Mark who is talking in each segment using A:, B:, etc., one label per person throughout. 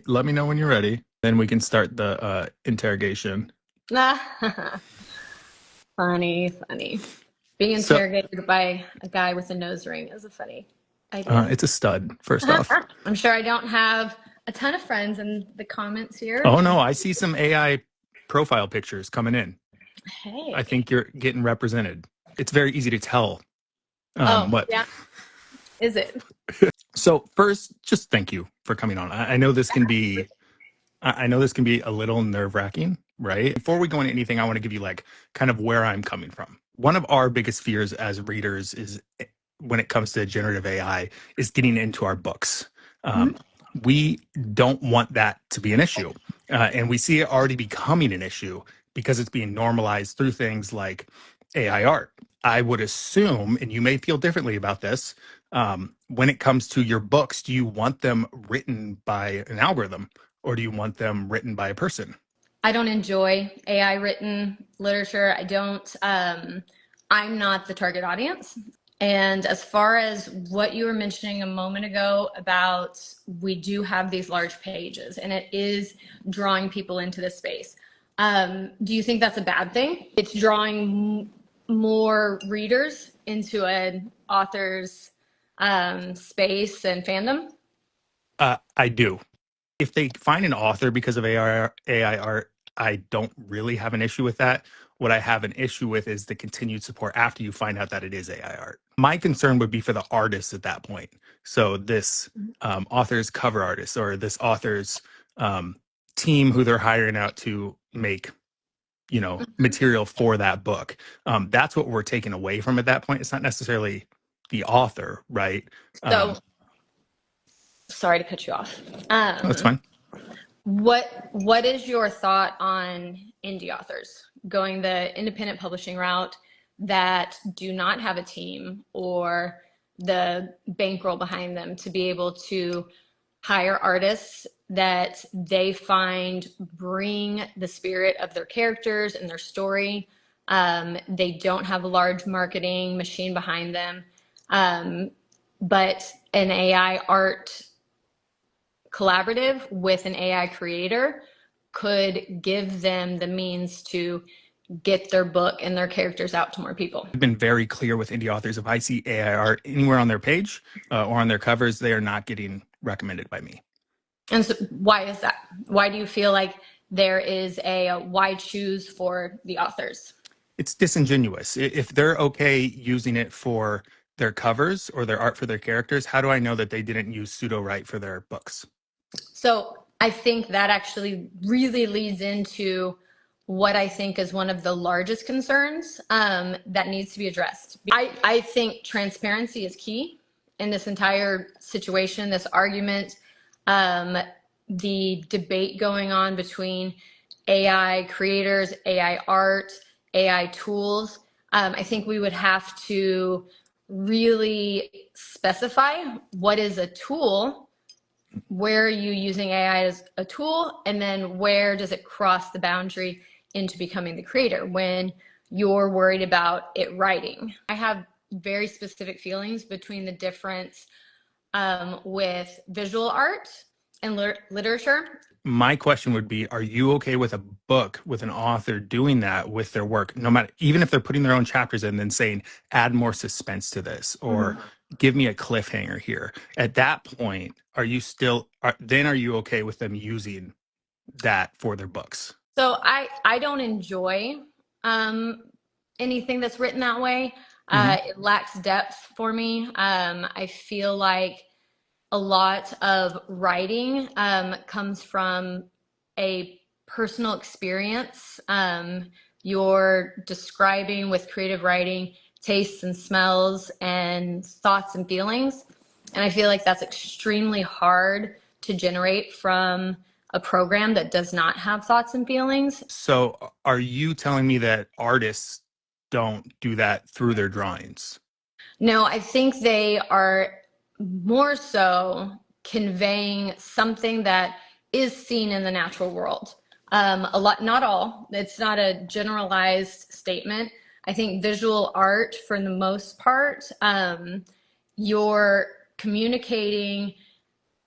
A: let me know when you're ready. Then we can start the interrogation.
B: Funny, funny. Being
A: So
B: interrogated by a guy with a nose ring is a funny idea.
A: it's a stud, first off.
B: I'm sure I don't have a ton of friends in the comments here.
A: Oh no, I see some AI profile pictures coming in. I
B: Hey.
A: think you're getting represented. It's very easy to tell
B: Oh,
A: what.
B: yeah. Is it?
A: So first, just thank you for coming on. I know this can be I know this can be a little nerve-wracking, right? Before we go into anything, I want to give you like kind of where I'm coming from. One of our biggest fears as readers is when it comes to generative AI is getting into our books. Um,
B: Mhm.
A: we don't want that to be an issue. And we see it already becoming an issue because it's being normalized through things like AI art. I would assume, and you may feel differently about this, when it comes to your books, do you want them written by an algorithm? Or do you want them written by a person?
B: I don't enjoy AI written literature. I'm not the target audience. And as far as what you were mentioning a moment ago about we do have these large pages and it is drawing people into this space. Do you think that's a bad thing? It's drawing more readers into an author's space and fandom?
A: I do. If they find an author because of AI art, I don't really have an issue with that. What I have an issue with is the continued support after you find out that it is AI art. My concern would be for the artists at that point. So this author's cover artist or this author's um, team who they're hiring out to make material for that book. That's what we're taking away from at that point. It's not necessarily the author, right?
B: So,
A: Um,
B: sorry to cut you off.
A: that's fine.
B: What is your thought on indie authors going the independent publishing route that do not have a team or the bankroll behind them to be able to hire artists that they find bring the spirit of their characters and their story. They don't have a large marketing machine behind them, but an AI art collaborative with an AI creator could give them the means to get their book and their characters out to more people.
A: I've been very clear with indie authors. If I see AI art anywhere on their page or on their covers, they are not getting recommended by me.
B: And so why is that? Why do you feel like there is a why choose for the authors?
A: It's disingenuous. If they're okay using it for their covers or their art for their characters, how do I know that they didn't use pseudo write for their books?
B: So I think that actually really leads into what I think is one of the largest concerns that needs to be addressed. I think transparency is key in this entire situation, this argument, um, the debate going on between AI creators, AI art, AI tools. I think we would have to really specify what is a tool, where are you using AI as a tool, and then where does it cross the boundary into becoming the creator when you're worried about it writing. I have very specific feelings between the difference with visual art and literature.
A: My question would be, are you okay with a book with an author doing that with their work, no matter, even if they're putting their own chapters in and then saying, add more suspense to this or give me a cliffhanger here? At that point, then are you okay with them using that for their books?
B: So I don't enjoy um, anything that's written that way.
A: Hmm.
B: It lacks depth for me. I feel like a lot of writing comes from a personal experience. You're describing with creative writing tastes and smells and thoughts and feelings. And I feel like that's extremely hard to generate from a program that does not have thoughts and feelings.
A: So are you telling me that artists don't do that through their drawings?
B: No, I think they are more so conveying something that is seen in the natural world. A lot, not all. It's not a generalized statement. I think visual art, for the most part, you're communicating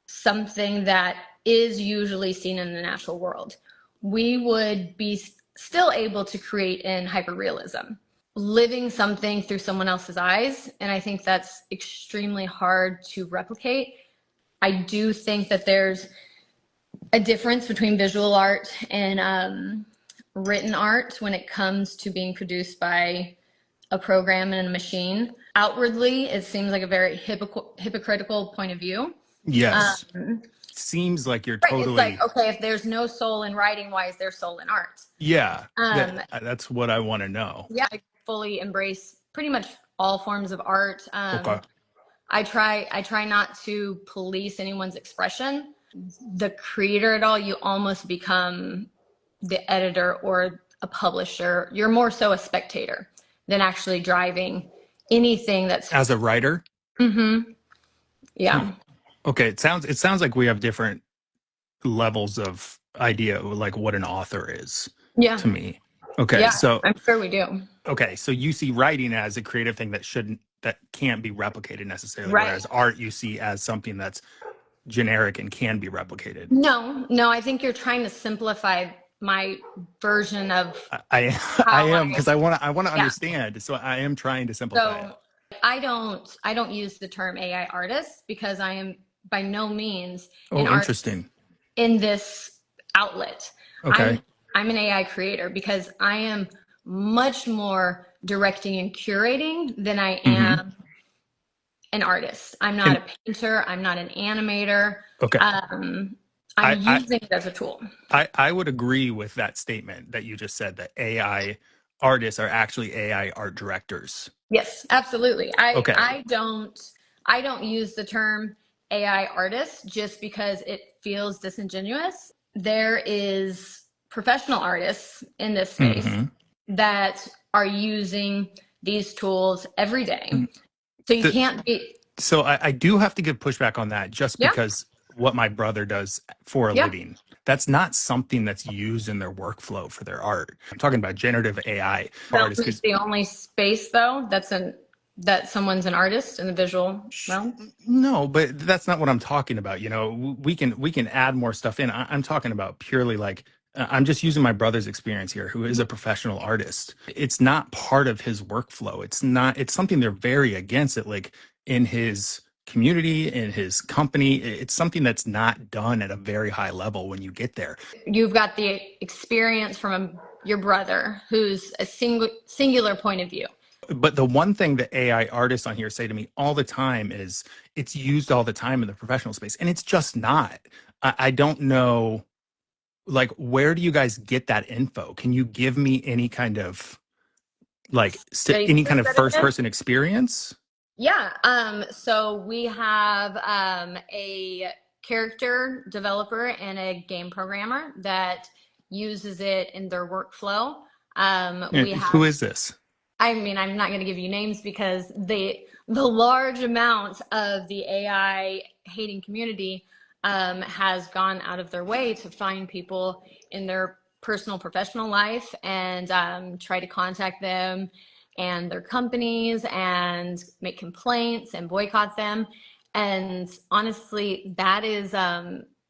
B: something that is usually seen in the natural world. We would be still able to create in hyperrealism, living something through someone else's eyes. And I think that's extremely hard to replicate. I do think that there's a difference between visual art and written art when it comes to being produced by a program and a machine. Outwardly, it seems like a very hypocritical point of view.
A: Yes. Seems like you're
B: Right.
A: totally.
B: It's like, okay, if there's no soul in writing, why is there soul in art?
A: Yeah. That's what I want to know.
B: Yeah, I fully embrace pretty much all forms of art.
A: Okay.
B: I try not to police anyone's expression. The creator at all, you almost become the editor or a publisher. You're more so a spectator than actually driving anything that's
A: As a writer.
B: Yeah.
A: Okay. It sounds like we have different levels of idea, like what an author is.
B: Yeah.
A: To me. Okay.
B: Yeah,
A: So
B: I'm sure we do.
A: okay. So you see writing as a creative thing that can't be replicated necessarily,
B: Right.
A: whereas art you see as something that's generic and can be replicated.
B: No, I think you're trying to simplify my version of
A: I am, because I want to understand. So I am trying to simplify it.
B: I don't use the term AI artist because I am by no means
A: Oh, interesting.
B: in this outlet.
A: Okay.
B: I'm an AI creator because I am much more directing and curating than I am an artist. I'm not a painter. I'm not an animator.
A: Okay.
B: I'm using it as a tool.
A: I would agree with that statement that you just said, that AI artists are actually AI art directors.
B: Yes, absolutely. I don't use the term AI artist just because it feels disingenuous. There is professional artists in this space that are using these tools every day. So you can't be.
A: So I do have to give pushback on that, just because what my brother does for a living, that's not something that's used in their workflow for their art. I'm talking about generative AI artists.
B: Is the only space though that someone's an artist in the visual realm?
A: No, but that's not what I'm talking about. You know, we can add more stuff in. I'm talking about purely like, I'm just using my brother's experience here, who is a professional artist. It's not part of his workflow. It's something they're very against it. Like in his community, in his company, it's something that's not done at a very high level when you get there.
B: You've got the experience from your brother, who's a singular point of view.
A: But the one thing that AI artists on here say to me all the time is it's used all the time in the professional space, and it's just not. I don't know, like, where do you guys get that info? Can you give me any kind of any kind of first person experience?
B: Yeah. So we have a character developer and a game programmer that uses it in their workflow.
A: Who is this?
B: I mean, I'm not going to give you names because the large amount of the AI hating community has gone out of their way to find people in their personal professional life and try to contact them and their companies and make complaints and boycott them. And honestly, that is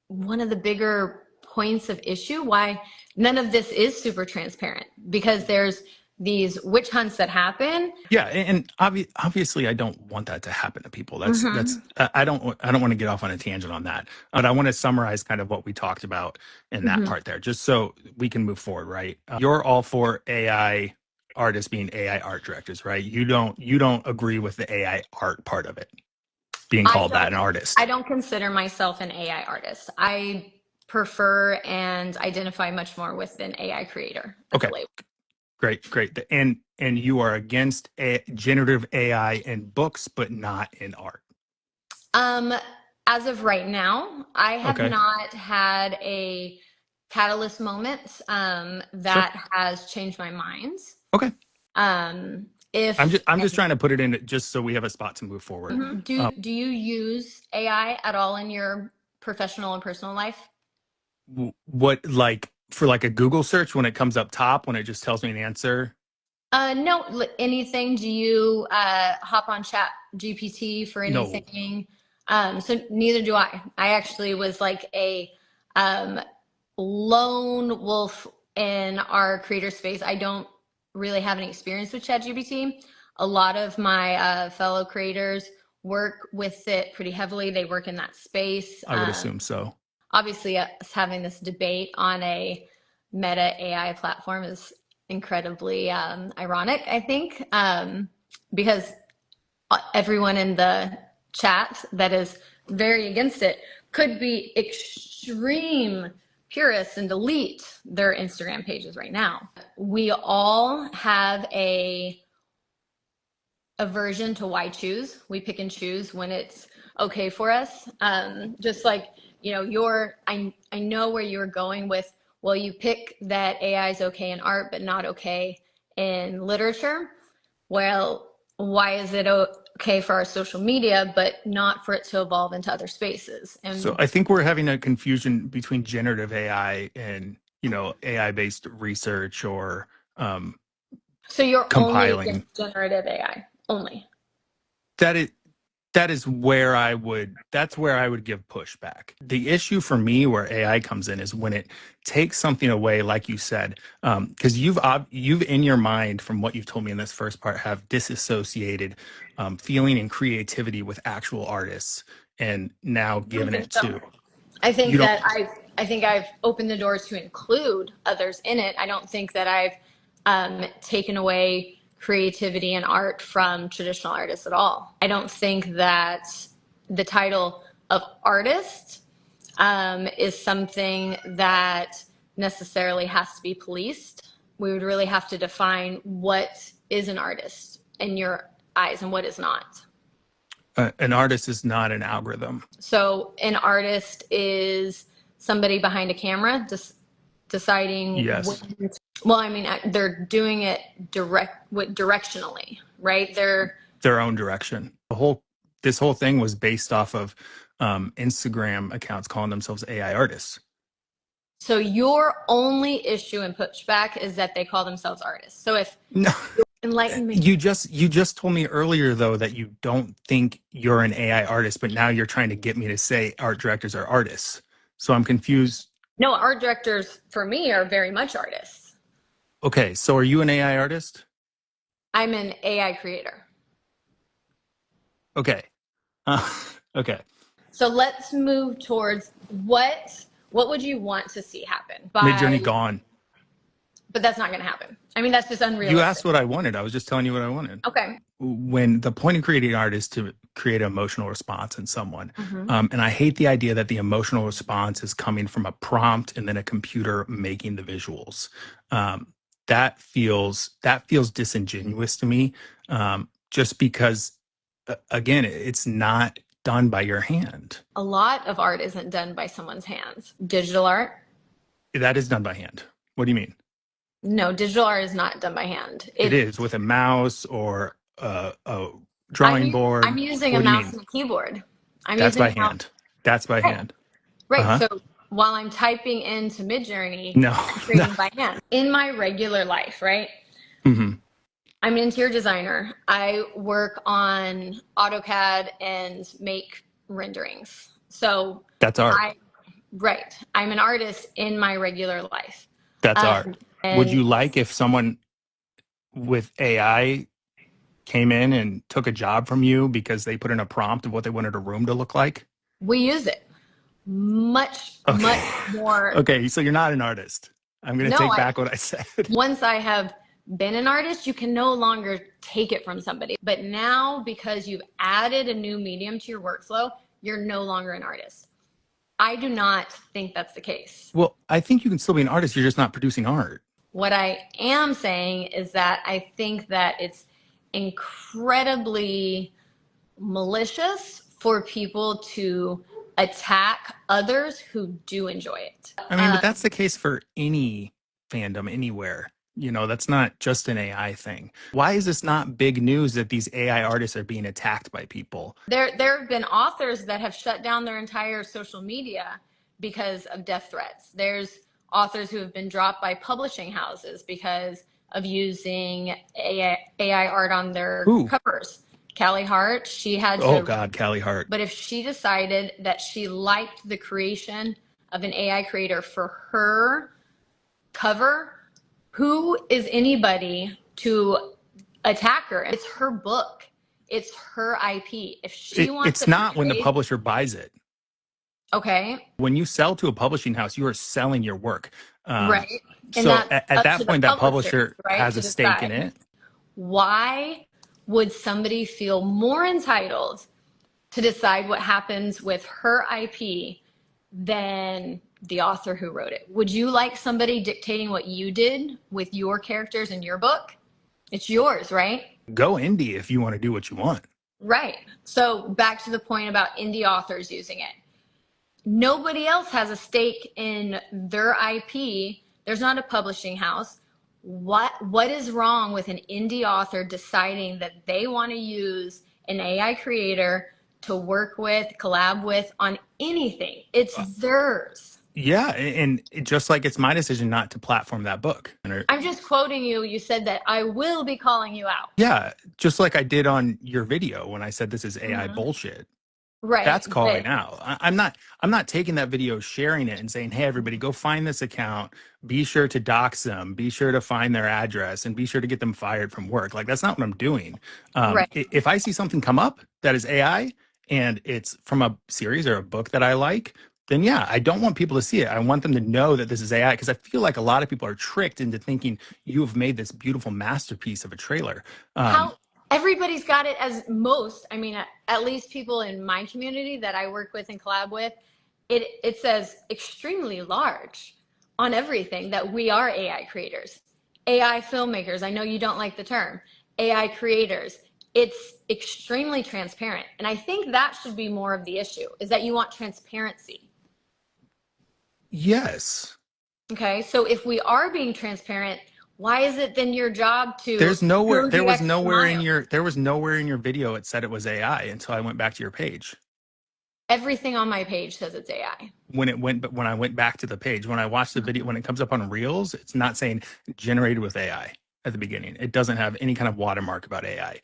B: one of the bigger points of issue why none of this is super transparent, because there's these witch hunts that happen.
A: Yeah, and obviously I don't want that to happen to people. That's I don't want to get off on a tangent on that. But I want to summarize kind of what we talked about in that part there, just so we can move forward, right? You're all for AI artists being AI art directors, right? You don't agree with the AI art part of it being called that, an artist.
B: I don't consider myself an AI artist. I prefer and identify much more with an AI creator.
A: Okay. Great. And you are against generative AI in books, but not in art.
B: As of right now, I have not had a catalyst moment that has changed my mind.
A: Okay.
B: If
A: I'm just trying to put it in just so we have a spot to move forward.
B: Do you use AI at all in your professional and personal life?
A: What, like for like a Google search when it comes up top, when it just tells me an answer?
B: No, anything. Do you hop on Chat GPT for anything?
A: No.
B: So neither do I. I actually was like a um, lone wolf in our creator space. I don't really have any experience with ChatGPT. A lot of my fellow creators work with it pretty heavily. They work in that space.
A: I would assume so.
B: Obviously, us having this debate on a meta AI platform is incredibly ironic, I think, because everyone in the chat that is very against it could be extreme purists and delete their Instagram pages right now. We all have a aversion to why choose. We pick and choose when it's okay for us. Just like, I know where you're going with, well, you pick that AI is okay in art, but not okay in literature. Well, why is it okay for our social media, but not for it to evolve into other spaces? And
A: so I think we're having a confusion between generative AI and, AI-based research or
B: so you're only
A: compiling.
B: against generative AI only.
A: That's where I would give pushback. The issue for me where AI comes in is when it takes something away, like you said, because you've in your mind, from what you've told me in this first part, have disassociated feeling and creativity with actual artists, and now given it to.
B: I think that I've opened the doors to include others in it. I don't think that I've taken away creativity and art from traditional artists at all. I don't think that the title of artist is something that necessarily has to be policed. We would really have to define what is an artist in your eyes and what is not.
A: An artist is not an algorithm.
B: So an artist is somebody behind a camera deciding.
A: Yes.
B: Well, I mean, they're doing it directionally, right?
A: Their own direction. This whole thing was based off of Instagram accounts calling themselves AI artists.
B: So your only issue and pushback is that they call themselves artists. So if
A: no,
B: enlighten me.
A: You just told me earlier though that you don't think you're an AI artist, but now you're trying to get me to say art directors are artists. So I'm confused.
B: No, art directors for me are very much artists.
A: Okay, so are you an AI artist?
B: I'm an AI creator.
A: Okay. Okay.
B: So let's move towards what would you want to see happen?
A: Midjourney gone.
B: But that's not going to happen. I mean, that's just unrealistic.
A: You asked what I wanted. I was just telling you what I wanted.
B: Okay.
A: When the point of creating art is to create an emotional response in someone. And I hate the idea that the emotional response is coming from a prompt and then a computer making the visuals. That feels disingenuous to me, just because, again, it's not done by your hand.
B: A lot of art isn't done by someone's hands. Digital art?
A: That is done by hand. What do you mean?
B: No, digital art is not done by hand.
A: It is with a mouse or a drawing board.
B: I'm using a mouse and a keyboard.
A: That's by hand. That's by hand.
B: Right. So while I'm typing into Midjourney,
A: no,
B: I'm creating by hand. In my regular life, right?
A: Mm-hmm.
B: I'm an interior designer. I work on AutoCAD and make renderings. So
A: that's art.
B: Right. I'm an artist in my regular life.
A: That's art. Would you like if someone with AI came in and took a job from you because they put in a prompt of what they wanted a room to look like?
B: We use it much more.
A: Okay, so you're not an artist. I'm going to take back what I said.
B: Once I have been an artist, you can no longer take it from somebody. But now, because you've added a new medium to your workflow, you're no longer an artist. I do not think that's the case.
A: Well, I think you can still be an artist. You're just not producing art.
B: What I am saying is that I think that it's incredibly malicious for people to attack others who do enjoy it.
A: I mean, but that's the case for any fandom anywhere. That's not just an AI thing. Why is this not big news that these AI artists are being attacked by people?
B: There have been authors that have shut down their entire social media because of death threats. There's authors who have been dropped by publishing houses because of using AI art on their covers. Callie Hart, she had to.
A: Oh God, Callie Hart.
B: But if she decided that she liked the creation of an AI creator for her cover, who is anybody to attack her? It's her book. It's her IP. If she wants
A: It's
B: to
A: not when the
B: portray,
A: publisher buys it.
B: okay,
A: When you sell to a publishing house, you are selling your work.
B: right. And
A: So
B: that's
A: at
B: up to
A: that
B: the
A: point, that
B: publisher,
A: publisher
B: right,
A: has
B: to
A: a stake in
B: decide.
A: it.
B: Why would somebody feel more entitled to decide what happens with her IP than the author who wrote it? Would you like somebody dictating what you did with your characters in your book? It's yours, right?
A: Go indie if you want to do what you want.
B: Right. So back to the point about indie authors using it. Nobody else has a stake in their IP. There's not a publishing house. What is wrong with an indie author deciding that they want to use an AI creator to work with, collab with on anything? It's theirs.
A: Yeah, and just like it's my decision not to platform that book.
B: I'm just quoting you. You said that I will be calling you out.
A: Yeah, just like I did on your video when I said this is AI
B: Mhm.
A: bullshit.
B: Right.
A: That's calling
B: But
A: out. I'm not taking that video, sharing it and saying, "Hey everybody, go find this account. Be sure to dox them. Be sure to find their address and be sure to get them fired from work." Like that's not what I'm doing.
B: right.
A: If I see something come up that is AI and it's from a series or a book that I like, then yeah, I don't want people to see it. I want them to know that this is AI because I feel like a lot of people are tricked into thinking you have made this beautiful masterpiece of a trailer.
B: How everybody's got it as most, I mean, at least people in my community that I work with and collab with, it says extremely large on everything that we are AI creators, AI filmmakers. I know you don't like the term, AI creators. It's extremely transparent. And I think that should be more of the issue, is that you want transparency.
A: Yes.
B: Okay, so if we are being transparent, why is it then your job to
A: There's nowhere
B: go
A: there
B: the
A: was
B: extra
A: nowhere in
B: mile?
A: your video it said it was AI until I went back to your page.
B: Everything on my page says it's AI.
A: But when I went back to the page, when I watched the video, when it comes up on Reels, it's not saying generated with AI at the beginning. It doesn't have any kind of watermark about AI.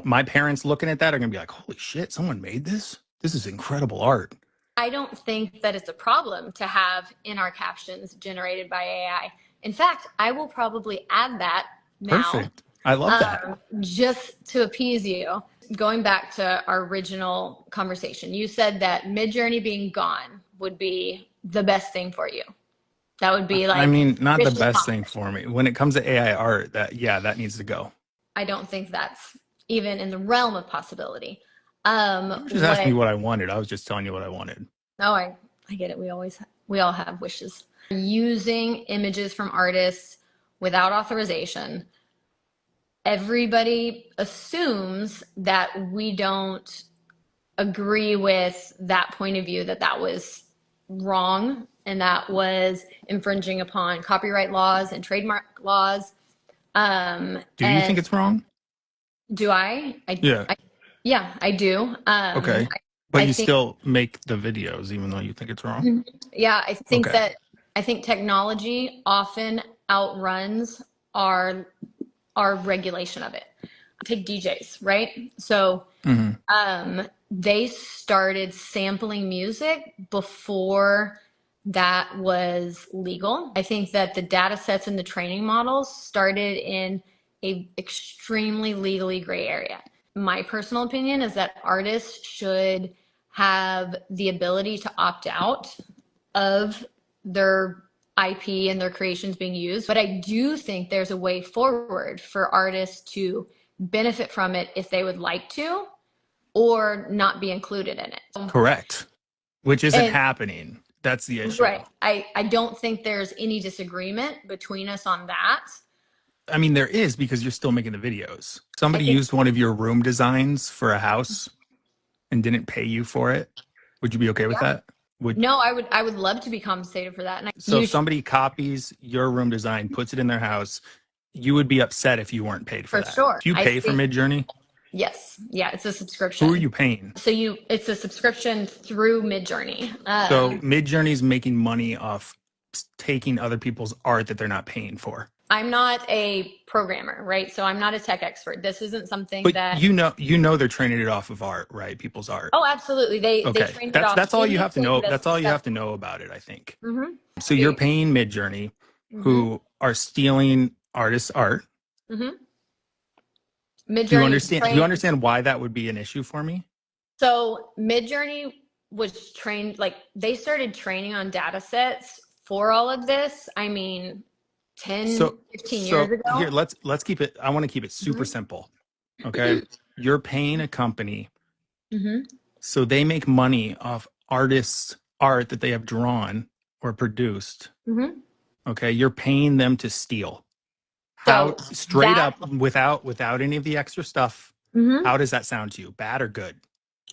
A: My parents looking at that are gonna be like, "Holy shit, someone made this! This is incredible art."
B: I don't think that it's a problem to have in our captions generated by AI. In fact, I will probably add that now,
A: Perfect. I love that.
B: just to appease you. Going back to our original conversation, you said that Midjourney being gone would be the best thing for you. That would be
A: I
B: like
A: mean, not the
B: mission
A: best thing
B: accomplished.
A: for me. When it comes to AI art, that needs to go.
B: I don't think that's even in the realm of possibility.
A: You were just asking me
B: What
A: what I wanted. I was just telling you what I wanted.
B: Oh, I get it. We all have wishes. Using images from artists without authorization, everybody assumes that we don't agree with that point of view, that that was wrong and that was infringing upon copyright laws and trademark laws.
A: Do you think
B: And
A: it's wrong?
B: do I?
A: Yeah.
B: Yeah, I do.
A: Okay.
B: I
A: But you
B: think
A: still make the videos even though you think it's wrong?
B: Yeah,
A: Okay.
B: I think technology often outruns our our regulation of it. Take DJs, right? So
A: Hmm.
B: they started sampling music before that was legal. I think that the data sets and the training models started in a extremely legally gray area. My personal opinion is that artists should have the ability to opt out of their IP and their creations being used. But I do think there's a way forward for artists to benefit from it if they would like to, or not be included in it.
A: Correct. Which isn't
B: And
A: happening. That's the issue.
B: right, I don't think there's any disagreement between us on that.
A: I mean, there is because you're still making the videos.
B: I
A: Somebody
B: think
A: used one of your room designs for a house and didn't pay you for it. Would you be okay with
B: yeah.
A: that? Would
B: No, I would love to be compensated for that. And
A: So if somebody copies your room design, puts it in their house, you would be upset if you weren't paid for
B: for
A: that.
B: sure.
A: Do you
B: I
A: pay for
B: think
A: Midjourney?
B: yes. Yeah, it's a subscription.
A: Who are you paying?
B: So it's a subscription through Midjourney.
A: So Midjourney's making money off taking other people's art that they're not paying for.
B: I'm not a programmer, right? So I'm not a tech expert. This isn't something
A: But
B: that.
A: you know they're training it off of art, right? People's art.
B: Oh, absolutely. They
A: Okay.
B: trained it off
A: That's all you have to
B: anything
A: know.
B: that's
A: That's all you have to
B: successful.
A: know about it, I think.
B: Mm-hmm.
A: So you're paying Midjourney,
B: Mm-hmm.
A: who are stealing artists' art.
B: Mm-hmm.
A: Do you
B: Midjourney
A: understand? Do you
B: trained.
A: understand why that would be an issue for me?
B: So Midjourney was trained, like they started training on data sets for all of this. I mean, 10,
A: So
B: 15 years
A: here,
B: ago.
A: let's keep it. I want to keep it super
B: Mm-hmm.
A: simple. Okay. You're paying a company,
B: Mm-hmm.
A: so they make money off artists' art that they have drawn or produced.
B: Mm-hmm.
A: Okay. You're paying them to steal. How
B: So
A: straight
B: that,
A: up without any of the extra stuff,
B: mhm.
A: how does that sound to you? Bad or good?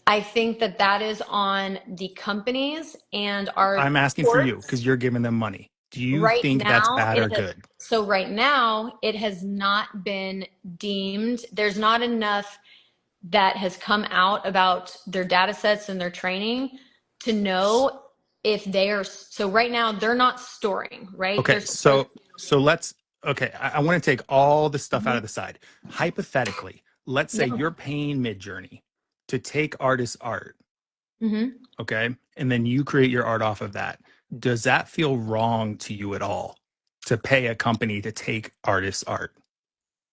B: I think that that is on the companies and our
A: I'm asking for you
B: courts.
A: because you're giving them money. Do you
B: Right
A: think that's
B: now,
A: bad or good?
B: right now, it has not been deemed, there's not enough that has come out about their data sets and their training to know if they are, so right now they're not storing, right?
A: Okay,
B: They're supposed
A: so let's okay. I want to take all the stuff out
B: to.
A: of the side. Hypothetically, let's say
B: Yeah.
A: you're paying Midjourney to take artists' art,
B: Hmm.
A: okay, and then you create your art off of that. Does that feel wrong to you at all to pay a company to take artists' art?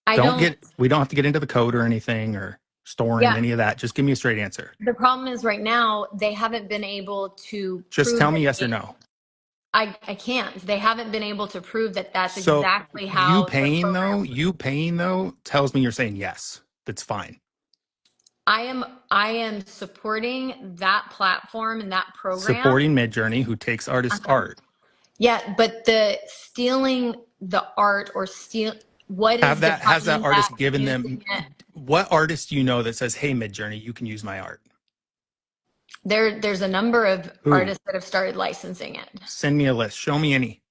B: I don't,
A: We don't have to get into the code or anything or storing
B: yeah.
A: any of that. Just give me a straight answer.
B: The problem is right now, they haven't been able to
A: Just
B: prove
A: tell me
B: that
A: yes or no.
B: I can't. They haven't been able to prove that that's
A: So
B: exactly how the program.
A: you paying though tells me you're saying yes. That's fine.
B: I am supporting that platform and that program.
A: Supporting Midjourney, who takes artists'
B: Uh-huh.
A: art.
B: Yeah, but the stealing the art or steal what is
A: Has that
B: defining that
A: artist given them
B: using it?
A: what artist do you know that says, "Hey, Midjourney, you can use my art"?
B: There's a number of
A: Who?
B: artists that have started licensing it.
A: Send me a list. Show me any.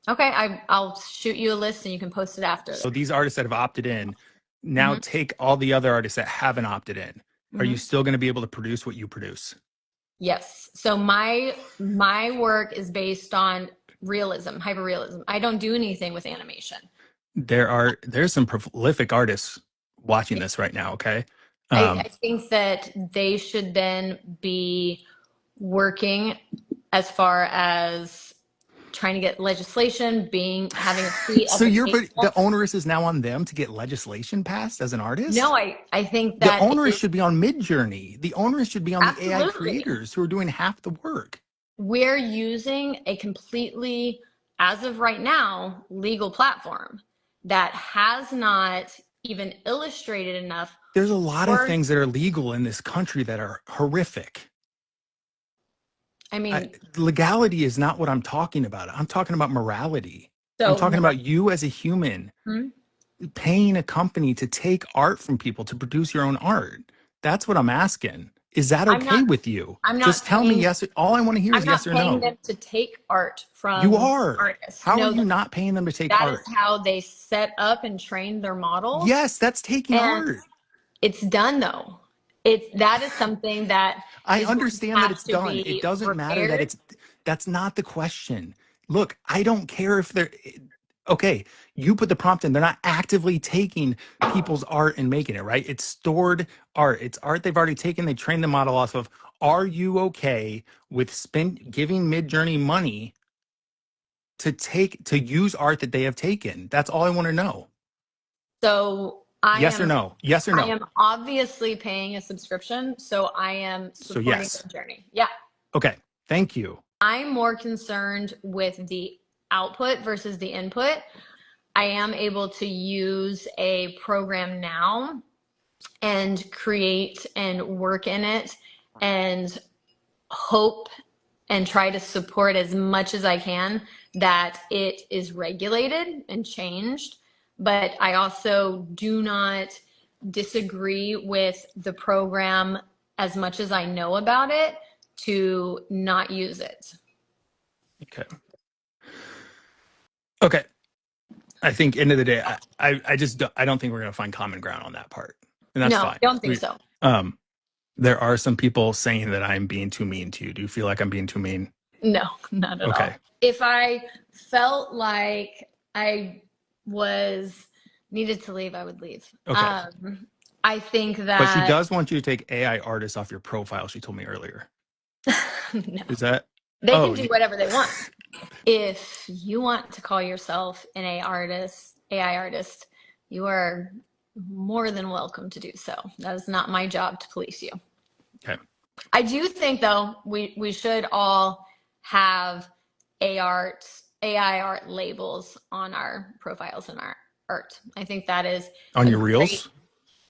B: Okay, I'll shoot you a list and you can post it after.
A: So these artists that have opted in, now
B: Hmm.
A: take all the other artists that haven't opted in. Are you
B: Hmm.
A: still going to be able to produce what you produce?
B: Yes. So my work is based on realism, hyperrealism. I don't do anything with animation.
A: There's some prolific artists watching this right now. Okay.
B: I
A: Um,
B: think that they should then be working as far as trying to get legislation, having a seat at
A: so
B: the
A: the
B: table.
A: onus is now on them to get legislation passed as an
B: No,
A: artist?
B: I think
A: The
B: that it
A: onus
B: is
A: should be on Midjourney. The onus should be on the AI
B: absolutely.
A: creators who are doing half the work.
B: We're using a completely, as of right now, legal platform that has not even illustrated enough
A: There's a lot of
B: for,
A: things that are legal in this country that are horrific.
B: I mean,
A: Legality is not what I'm talking about. I'm talking about morality. I'm
B: so
A: talking about you as a human
B: hmm?
A: paying a company to take art from people to produce your own art. That's what I'm asking. Is that
B: I'm
A: okay
B: not
A: with you?
B: I'm not
A: Just tell me
B: paying
A: yes. All I want to hear
B: I'm
A: is yes
B: not
A: or
B: paying
A: no.
B: them to take art
A: You
B: from
A: are.
B: artists.
A: How are
B: No,
A: you not paying them to take
B: that is
A: art?
B: how they set up and train their models.
A: Yes, that's taking
B: And
A: art.
B: it's done though. That is something that
A: I
B: is going to
A: understand that
B: have
A: it's
B: to
A: done. It
B: be
A: doesn't matter that
B: repaired.
A: that's not the question. Look, I don't care if they're okay. You put the prompt in, they're not actively taking people's art and making it, right? It's stored art. It's art they've already taken, they trained the model off of. Are you okay with giving Midjourney money to use art that they have taken? That's all I want to know.
B: So
A: Yes or no? Yes or
B: I
A: no?
B: am obviously paying a subscription, so I am
A: So
B: supporting
A: yes.
B: the journey. Yeah.
A: Okay. Thank you.
B: I'm more concerned with the output versus the input. I am able to use a program now and create and work in it and hope and try to support as much as I can that it is regulated and changed. But I also do not disagree with the program as much as I know about it to not use it.
A: Okay. Okay. I think end of the day, I just I don't think we're gonna find common ground on that part, and that's
B: No,
A: fine.
B: don't think so.
A: Um, there are some people saying that I'm being too mean to you. Do you feel like I'm being too mean?
B: No, not at all.
A: Okay.
B: If I felt like I needed to leave, I would leave.
A: Okay.
B: I think
A: But she
B: that
A: does want you to take AI artists off your profile, she told me earlier.
B: no,
A: Is that?
B: they can
A: Oh,
B: do whatever they want. If you want to call yourself an AI artist, you are more than welcome to do so. That is not my job to police you.
A: okay.
B: I do think though we should all have AI art labels on our profiles and our art. I think that is
A: On
B: a
A: your
B: great,
A: reels?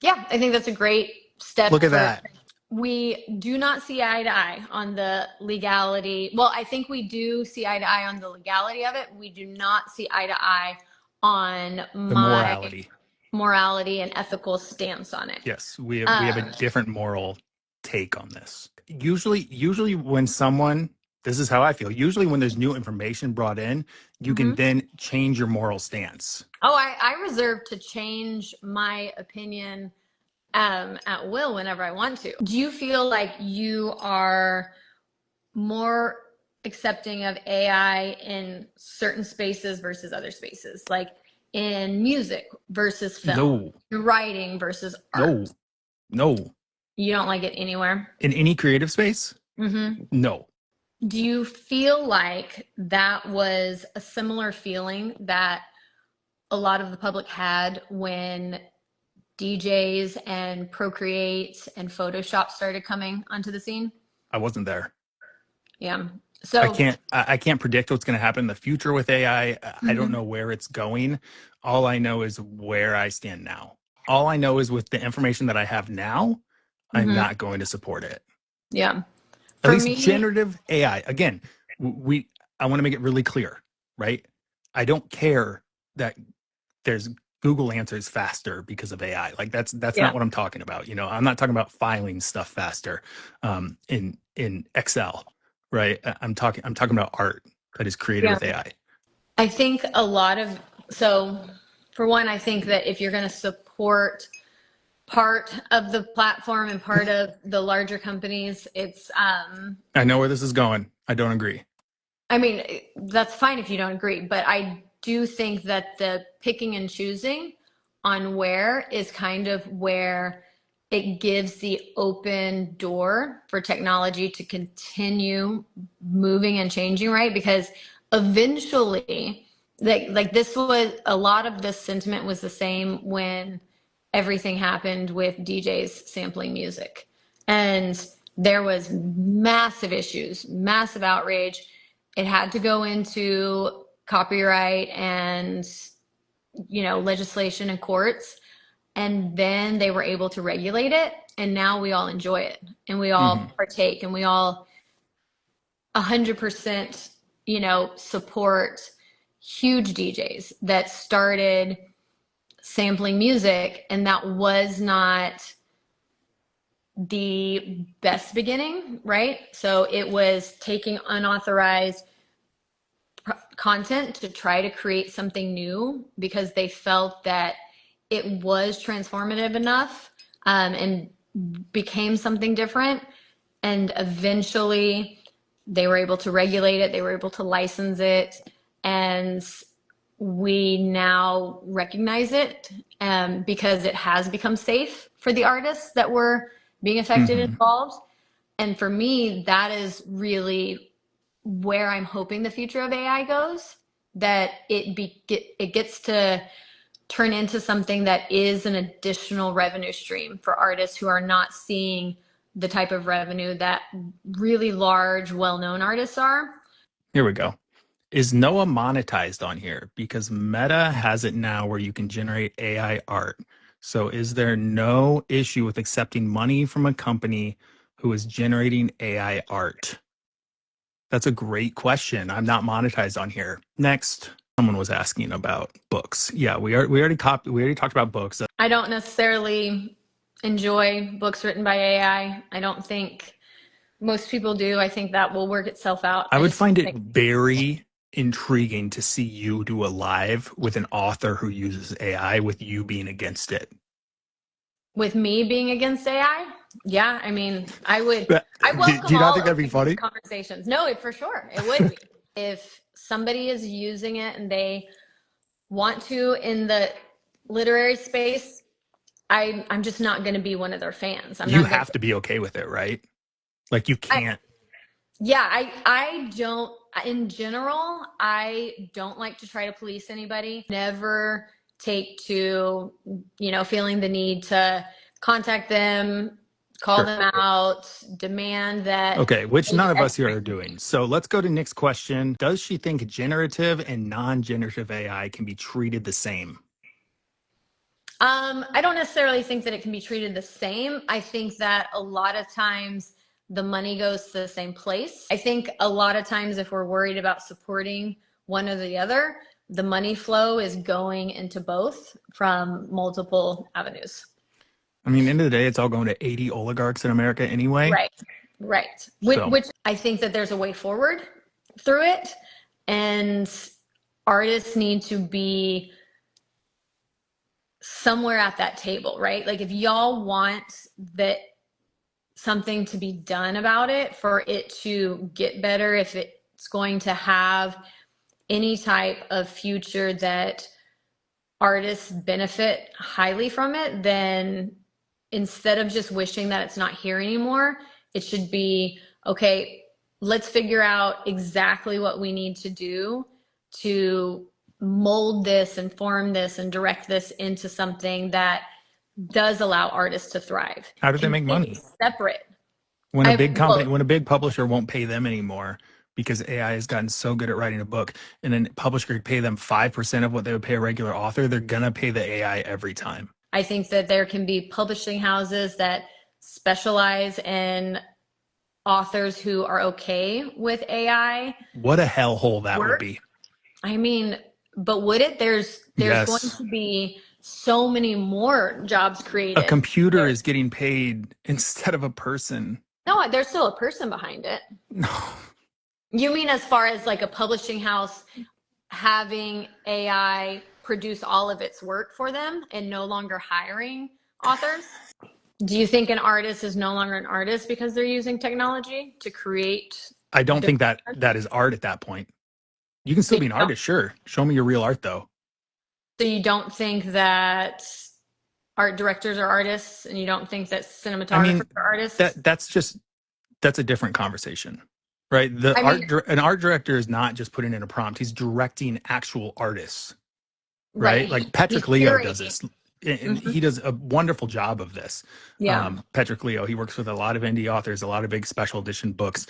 B: yeah, I think that's a great step
A: Look at
B: for.
A: that.
B: We do not see eye to eye on the legality. Well, I think we do see eye to eye on the legality of it. We do not see eye to eye on
A: The
B: my
A: morality.
B: morality and ethical stance on it.
A: Yes, we have a different moral take on this. Usually when someone, this is how I feel. Usually when there's new information brought in, you can then change your moral stance.
B: Oh, I reserve to change my opinion at will whenever I want to. Do you feel like you are more accepting of AI in certain spaces versus other spaces, like in music versus film, writing versus art?
A: No.
B: You don't like it anywhere?
A: In any creative space? No.
B: Do you feel like that was a similar feeling that a lot of the public had when DJs and Procreate and Photoshop started coming onto the scene?
A: I wasn't there.
B: Yeah. So
A: I can't predict what's going to happen in the future with AI. I don't know where it's going. All I know is where I stand now. All I know is with the information that I have now, I'm not going to support it.
B: Yeah.
A: At least generative AI. Again, I want to make it really clear, right? I don't care that there's Google answers faster because of AI. Like that's not what I'm talking about. You know, I'm not talking about filing stuff faster in Excel, right? I'm talking about art that is created with AI.
B: I think so for one, I think that if you're going to support part of the platform and part of the larger companies, it's
A: I know where this is going. I don't agree.
B: I mean, that's fine if you don't agree, but I do think that the picking and choosing on where is kind of where it gives the open door for technology to continue moving and changing, right? Because eventually, like this was a lot of this sentiment was the same when everything happened with DJs sampling music. And there was massive issues, massive outrage. It had to go into copyright and, you know, legislation and courts. And then they were able to regulate it. And now we all enjoy it and we all partake and we all 100%, you know, support huge DJs that started sampling music, and that was not the best beginning, right? So it was taking unauthorized content to try to create something new because they felt that it was transformative enough and became something different. And eventually they were able to regulate it, they were able to license it, and we now recognize it because it has become safe for the artists that were being affected and involved. And for me, that is really where I'm hoping the future of AI goes, that it gets to turn into something that is an additional revenue stream for artists who are not seeing the type of revenue that really large, well-known artists are.
A: Here we go. Is Noah monetized on here? Because Meta has it now where you can generate AI art. So is there no issue with accepting money from a company who is generating AI art? That's a great question. I'm not monetized on here. Next, someone was asking about books. Yeah, we already talked about books.
B: I don't necessarily enjoy books written by AI. I don't think most people do. I think that will work itself out.
A: I would find it very intriguing to see you do a live with an author who uses AI with you being against it.
B: With me being against AI? Yeah, I mean, I would. I welcome
A: do you not think
B: all
A: that'd be funny?
B: Conversations. No, for sure, it would be. If somebody is using it and they want to in the literary space, I'm just not going to be one of their fans. I'm
A: You
B: not going
A: have to be okay with it, right? Like you
B: to.
A: can't.
B: Yeah, I don't, in general, I don't like to try to police anybody. Never take to, feeling the need to contact them, call
A: Sure.
B: them out, demand that
A: Okay, which
B: they do
A: none of
B: X,
A: us here
B: Y,
A: are
B: and Z.
A: doing. So let's go to Nick's question. Does she think generative and non-generative AI can be treated the same?
B: I don't necessarily think that it can be treated the same. I think that a lot of times the money goes to the same place. I think a lot of times if we're worried about supporting one or the other, the money flow is going into both from multiple avenues.
A: I mean, end of the day, it's all going to 80 oligarchs in America anyway.
B: Right, right. Which,
A: So
B: which I think that there's a way forward through it, and artists need to be somewhere at that table, right? Like if y'all want that something to be done about it for it to get better, if it's going to have any type of future that artists benefit highly from it, then instead of just wishing that it's not here anymore, it should be, okay, let's figure out exactly what we need to do to mold this and form this and direct this into something that does allow artists to thrive.
A: how do they make
B: Completely
A: money?
B: separate.
A: When a big company,
B: Well,
A: when a big publisher won't pay them anymore because AI has gotten so good at writing a book, and then publisher could pay them 5% of what they would pay a regular author, they're gonna pay the AI every time.
B: I think that there can be publishing houses that specialize in authors who are okay with AI
A: What a hellhole that would
B: work.
A: be.
B: I mean, but would it? There's going
A: Yes.
B: to be so many more jobs
A: A
B: created.
A: computer is getting paid instead of a person.
B: No, there's still a person behind it.
A: No.
B: You mean as far as like a publishing house having AI produce all of its work for them and no longer hiring authors? Do you think an artist is no longer an artist because they're using technology to create
A: I don't
B: their
A: think that
B: art?
A: that is art at that point. You can
B: So
A: still
B: you
A: be an
B: don't,
A: artist, sure. Show me your real art though.
B: so you don't think that art directors are artists and you don't think that
A: I
B: cinematographers
A: mean,
B: are artists?
A: that's a different conversation. Right?
B: I mean,
A: An art director is not just putting in a prompt. He's directing actual artists,
B: right.
A: right? Like
B: He's
A: Patrick Leo does
B: curating.
A: this, and
B: Hmm.
A: he does a wonderful job of this.
B: Yeah.
A: Patrick Leo, he works with a lot of indie authors, a lot of big special edition books.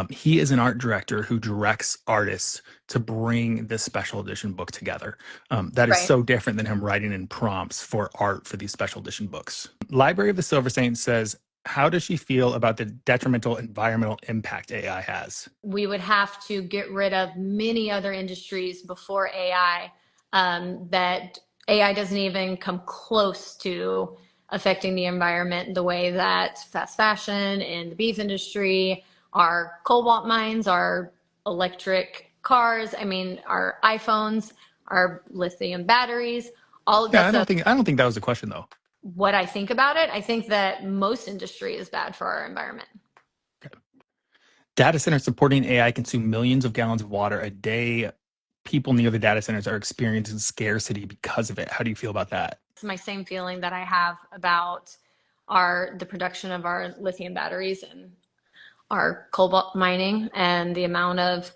A: He is an art director who directs artists to bring this special edition book together. That is
B: Right.
A: so different than him writing in prompts for art for these special edition books. Library of the Silver Saints says, how does she feel about the detrimental environmental impact AI has?
B: We would have to get rid of many other industries before AI, that AI doesn't even come close to affecting the environment the way that fast fashion and the beef industry, our cobalt mines, our electric cars, I mean, our iPhones, our lithium batteries, all of
A: Yeah,
B: that stuff.
A: I don't think that was the question though.
B: What I think about it, I think that most industry is bad for our environment.
A: Data centers supporting AI consume millions of gallons of water a day. People near the data centers are experiencing scarcity because of it. How do you feel about that?
B: It's my same feeling that I have about the production of our lithium batteries and our cobalt mining and the amount of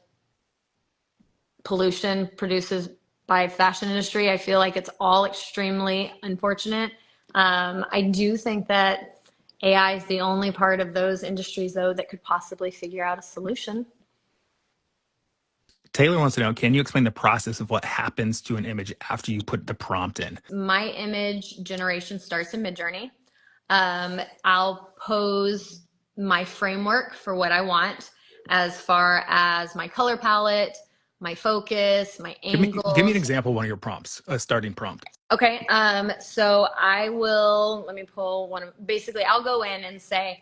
B: pollution produces by fashion industry. I feel like it's all extremely unfortunate. I do think that AI is the only part of those industries, though, that could possibly figure out a solution.
A: Taylor wants to know, can you explain the process of what happens to an image after you put the prompt in?
B: My image generation starts in Midjourney. I'll pose my framework for what I want as far as my color palette, my focus, my
A: Give me an
B: angles.
A: example of one of your prompts, a starting prompt.
B: Okay, so let me pull one of, basically I'll go in and say,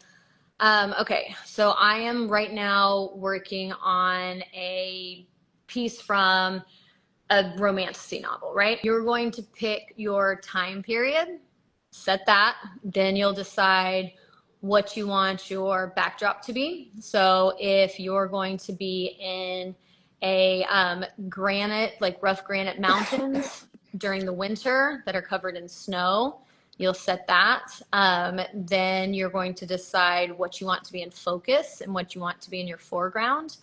B: okay, so I am right now working on a piece from a romantic novel, right? You're going to pick your time period, set that, then you'll decide what you want your backdrop to be. So if you're going to be in a granite, like rough granite mountains, during the winter that are covered in snow. You'll set that. Then you're going to decide what you want to be in focus and what you want to be in your foreground.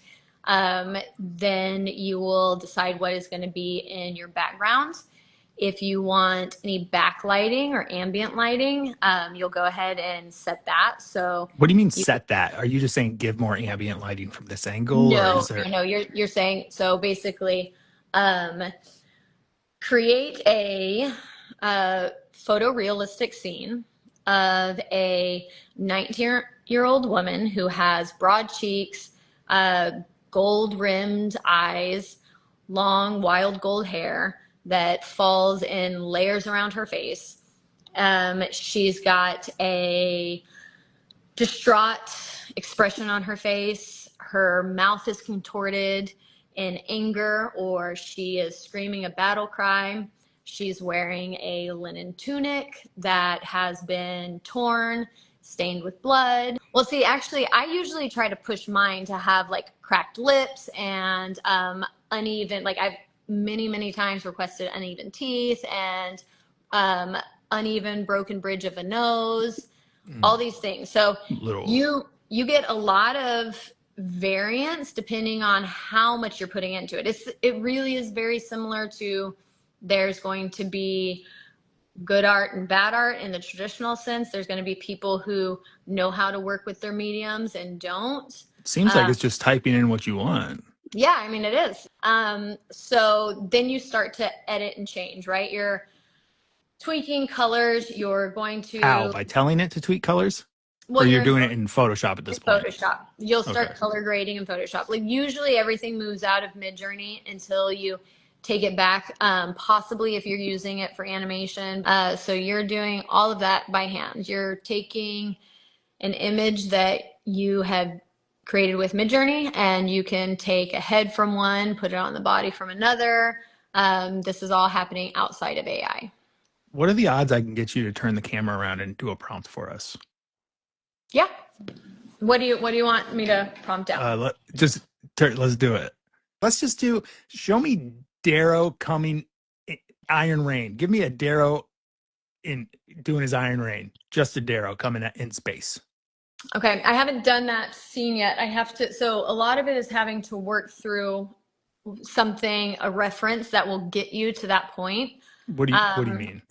B: Then you will decide what is going to be in your background. If you want any backlighting or ambient lighting, you'll go ahead and set that. So
A: What do you mean
B: you,
A: set that? Are you just saying give more ambient lighting from this angle, or
B: no,
A: is there?
B: no, you're saying, so basically, um, create a photorealistic scene of a 19-year-old woman who has broad cheeks, gold rimmed eyes, long wild gold hair that falls in layers around her face. She's got a distraught expression on her face. Her mouth is contorted in anger, or she is screaming a battle cry. She's wearing a linen tunic that has been torn, stained with blood. Well, see, actually, I usually try to push mine to have like cracked lips and uneven, like I've many times requested uneven teeth and uneven broken bridge of a nose, all these things. So
A: Little.
B: you get a lot of variance depending on how much you're putting into it. It really is very similar to, there's going to be good art and bad art in the traditional sense. There's going to be people who know how to work with their mediums and don't.
A: Seems like it's just typing in what you want.
B: Yeah, I mean, it is. So then you start to edit and change, right? You're tweaking colors. You're going to.
A: How? By telling it to tweak colors?
B: Well,
A: Or you're doing it in Photoshop at this point?
B: Photoshop. You'll start
A: Okay.
B: color grading in Photoshop. Like usually everything moves out of Midjourney until you take it back, possibly if you're using it for animation. So you're doing all of that by hand. You're taking an image that you have created with Midjourney, and you can take a head from one, put it on the body from another. This is all happening outside of AI.
A: What are the odds I can get you to turn the camera around and do a prompt for us?
B: Yeah. What do you want me to prompt out?
A: Let's do it. Let's just show me Darrow coming Iron Rain. Give me a Darrow in doing his Iron Rain. Just a Darrow coming in space.
B: Okay, I haven't done that scene yet. I have to, so a lot of it is having to work through something, a reference that will get you to that point.
A: What do you mean?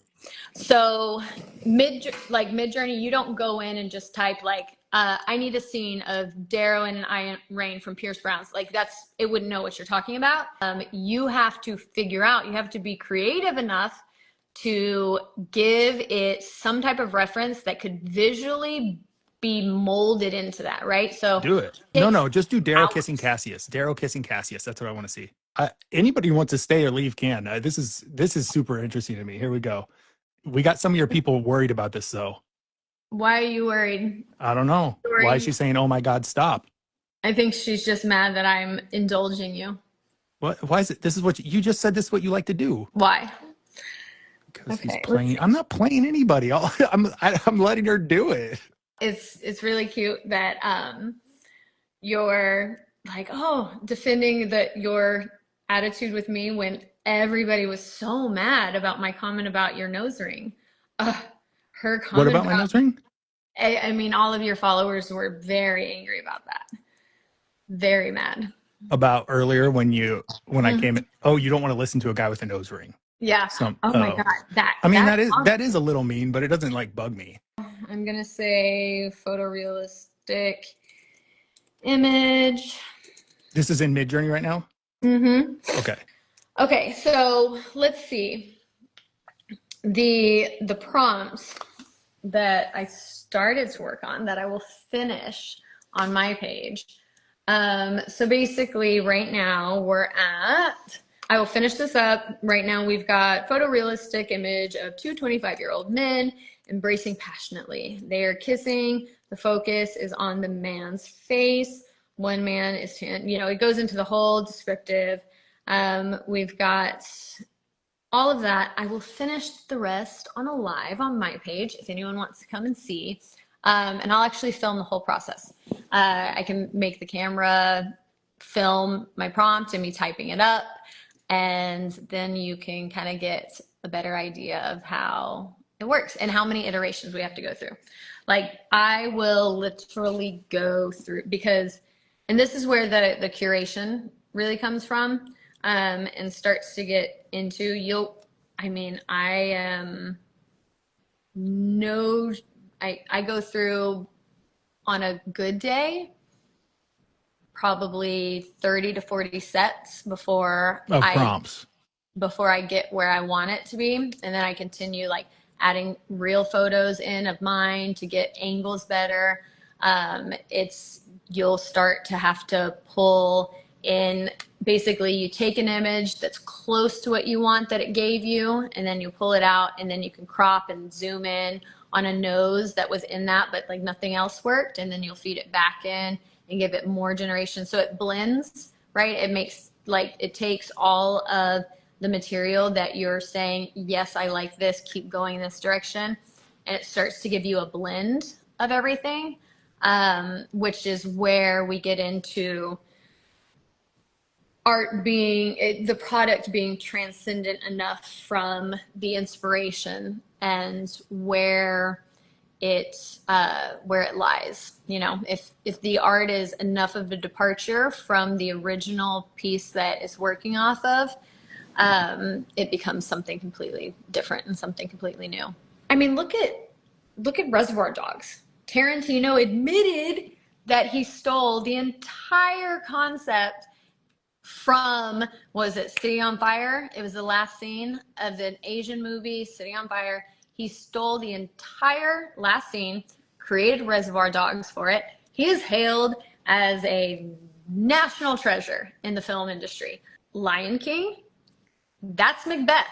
B: So Midjourney, you don't go in and just type like, I need a scene of Darrow and Iron Rain from Pierce Brown's. Like it wouldn't know what you're talking about. You have to figure out, you have to be creative enough to give it some type of reference that could visually be molded into that, right? So
A: do it. No, just do Darrow kissing Cassius. Darrow kissing Cassius. That's what I want to see. Anybody who wants to stay or leave can. This is super interesting to me. Here we go. We got some of your people worried about this though.
B: Why are you worried?
A: I don't know. Why is she saying, "Oh my God, stop"?
B: I think she's just mad that I'm indulging you.
A: What? Why is it? This is what you just said. This is what you like to do.
B: Why?
A: Because he's playing. I'm not playing anybody. I'm letting her do it.
B: It's really cute that you're like, oh, defending your attitude with me when everybody was so mad about my comment about your nose ring. Her comment
A: What about my nose ring?
B: I mean, all of your followers were very angry about that. Very mad.
A: About earlier when I came in. Oh, you don't want to listen to a guy with a nose ring.
B: Yeah. My God.
A: That is a little mean, but it doesn't like bug me.
B: I'm going to say photorealistic image.
A: This is in Midjourney right now?
B: Mm-hmm.
A: Okay.
B: Okay, so let's see. The prompts that I started to work on that I will finish on my page. So basically right now I will finish this up. Right now we've got photorealistic image of two 25-year-old men embracing passionately. They are kissing. The focus is on the man's face. One man is, it goes into the whole descriptive. We've got all of that. I will finish the rest on a live on my page if anyone wants to come and see. And I'll actually film the whole process. I can make the camera film my prompt and me typing it up. And then you can kind of get a better idea of how it works and how many iterations we have to go through. Like I will literally go through because, and this is where the curation really comes from, and starts to get into I am no, I go through on a good day probably 30 to 40 sets
A: Of prompts.
B: before I get where I want it to be. And then I continue like adding real photos in of mine to get angles better. You'll start to have to pull in, basically you take an image that's close to what you want that it gave you, and then you pull it out, and then you can crop and zoom in on a nose that was in that, but like nothing else worked. And then you'll feed it back in and give it more generation. So it blends, right? It makes like, it takes all of the material that you're saying, yes, I like this, keep going in this direction. And it starts to give you a blend of everything, which is where we get into art being, the product being transcendent enough from the inspiration and where it lies. You know, if the art is enough of a departure from the original piece that it's working off of, it becomes something completely different and something completely new. I mean, look at Reservoir Dogs. Tarantino admitted that he stole the entire concept from, was it City on Fire? It was the last scene of an Asian movie, City on Fire. He stole the entire last scene, created Reservoir Dogs for it. He is hailed as a national treasure in the film industry. Lion King, that's Macbeth.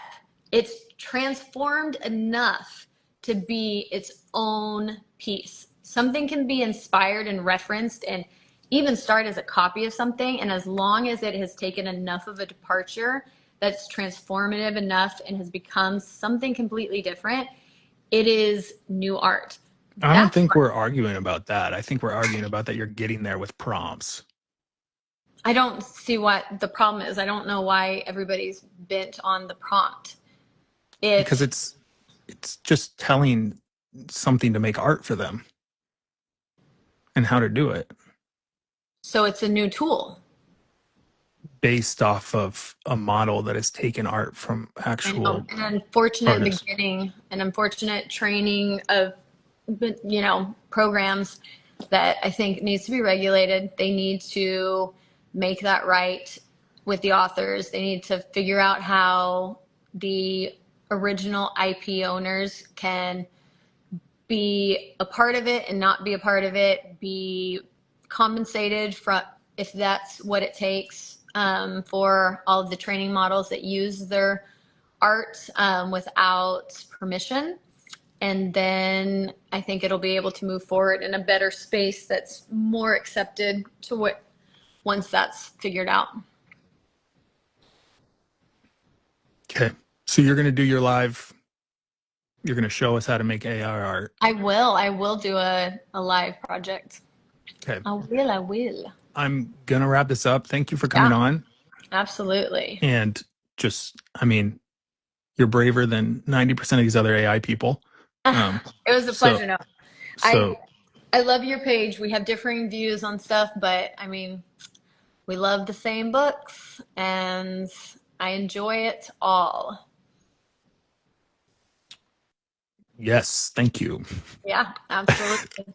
B: It's transformed enough to be its own piece. Something can be inspired and referenced and even start as a copy of something. And as long as it has taken enough of a departure that's transformative enough and has become something completely different, it is new art.
A: I don't think we're arguing about that. I think we're arguing about that you're getting there with prompts.
B: I don't see what the problem is. I don't know why everybody's bent on the prompt.
A: Because it's just telling something to make art for them and how to do it.
B: So it's a new tool.
A: Based off of a model that has taken art from actual
B: an unfortunate
A: artists.
B: beginning, an unfortunate training of, programs that I think needs to be regulated. They need to make that right with the authors. They need to figure out how the original IP owners can be a part of it and not be a part of it, be compensated for if that's what it takes, for all of the training models that use their art without permission. And then I think it'll be able to move forward in a better space that's more accepted to what once that's figured out.
A: Okay. So you're going to do your live, you're going to show us how to make AI art.
B: I will do a live project.
A: Okay.
B: I will.
A: I'm going to wrap this up. Thank you for coming on.
B: Absolutely.
A: And just, I mean, you're braver than 90% of these other AI people.
B: It was a pleasure. No,
A: so
B: I love your page. We have differing views on stuff, but I mean, we love the same books and I enjoy it all.
A: Yes, thank you.
B: Yeah, absolutely.